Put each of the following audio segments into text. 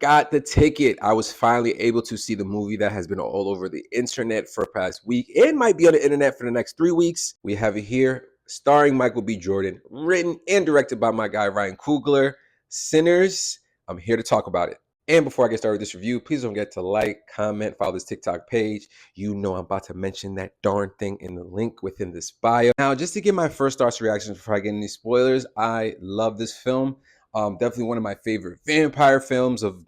got the ticket. I was finally able to see the movie that has been all over the internet for the past week. It might be on the internet for the next 3 weeks. We have it here, starring Michael B. Jordan, written and directed by my guy Ryan Coogler. Sinners. I'm here to talk about it. And before I get started with this review, please don't forget to like, comment, follow this TikTok page. You know I'm about to mention that darn thing in the link within this bio. Now, just to give my first thoughts reactions before I get any spoilers, I love this film. Definitely one of my favorite vampire films of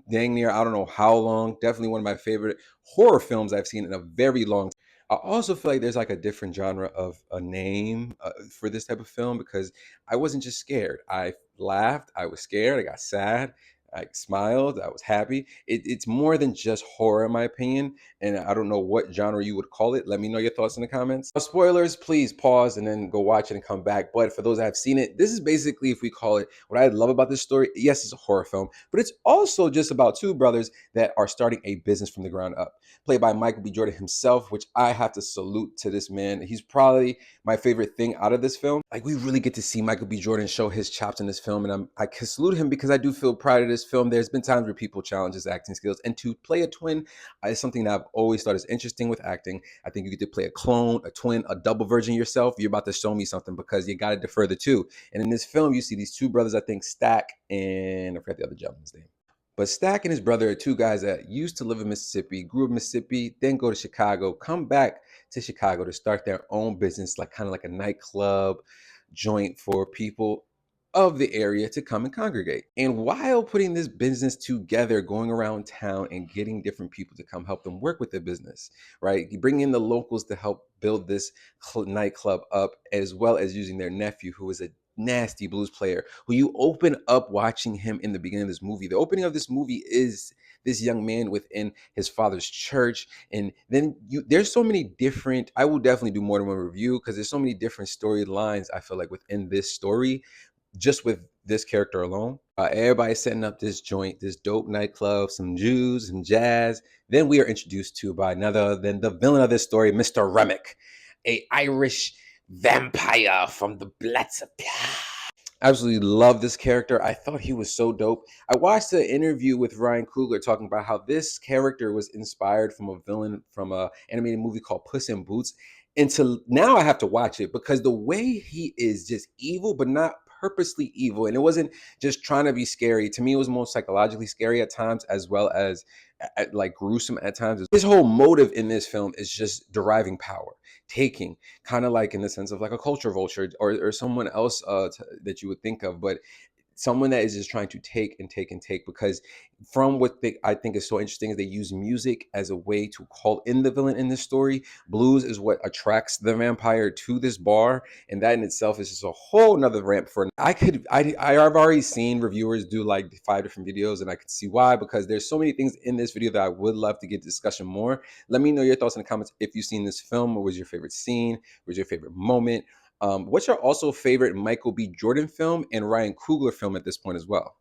dang near I don't know how long. Definitely one of my favorite horror films I've seen in a very long time. I also feel like there's like a different genre of a name for this type of film because I wasn't just scared. I laughed. I was scared. I got sad. I smiled. I was happy. It's more than just horror, in my opinion. And I don't know what genre you would call it. Let me know your thoughts in the comments. Spoilers, please pause and then go watch it and come back. But for those that have seen it, this is basically, if we call it, what I love about this story. Yes, it's a horror film, but it's also just about two brothers that are starting a business from the ground up. Played by Michael B. Jordan himself, which I have to salute to this man. He's probably my favorite thing out of this film. Like, we really get to see Michael B. Jordan show his chops in this film, and I can salute him because I do feel proud of this film. There's been times where people challenge his acting skills, and to play a twin is something that I've always thought is interesting with acting. I think you get to play a clone, a twin, a double version yourself. You're about to show me something because you got to defer the two. And in this film, you see these two brothers, I think Stack and I forgot the other gentleman's name. But Stack and his brother are two guys that used to live in Mississippi, grew up in Mississippi, then go to Chicago, come back to Chicago to start their own business, like kind of like a nightclub joint for people of the area to come and congregate. And while putting this business together, going around town and getting different people to come help them work with the business, right? You bring in the locals to help build this nightclub up, as well as using their nephew, who is a nasty blues player, who you open up watching him in the beginning of this movie. The opening of this movie is this young man within his father's church, and then there's so many different, I will definitely do more than one review because there's so many different storylines I feel like within this story, just with this character alone. Everybody's setting up this joint, this dope nightclub, some Jews and jazz. Then we are introduced to by another than the villain of this story, Mr. Remick, a Irish vampire from the Bloods of absolutely love this character. I thought he was so dope. I watched an interview with Ryan Coogler talking about how this character was inspired from a villain from a animated movie called Puss in Boots. Until now, I have to watch it because the way he is just evil, but not purposely evil. And it wasn't just trying to be scary. To me, it was more psychologically scary at times, as well as like gruesome at times. His whole motive in this film is just deriving power, taking, kind of like in the sense of like a culture vulture or someone else that you would think of, but someone that is just trying to take and take and take, because from what I think is so interesting is they use music as a way to call in the villain in this story. Blues is what attracts the vampire to this bar, and that in itself is just a whole nother ramp for I've already seen reviewers do like 5 different videos, and I can see why, because there's so many things in this video that I would love to get discussion more. Let me know your thoughts in the comments if you've seen this film. What was your favorite scene? What was your favorite moment? What's your also favorite Michael B. Jordan film and Ryan Coogler film at this point as well?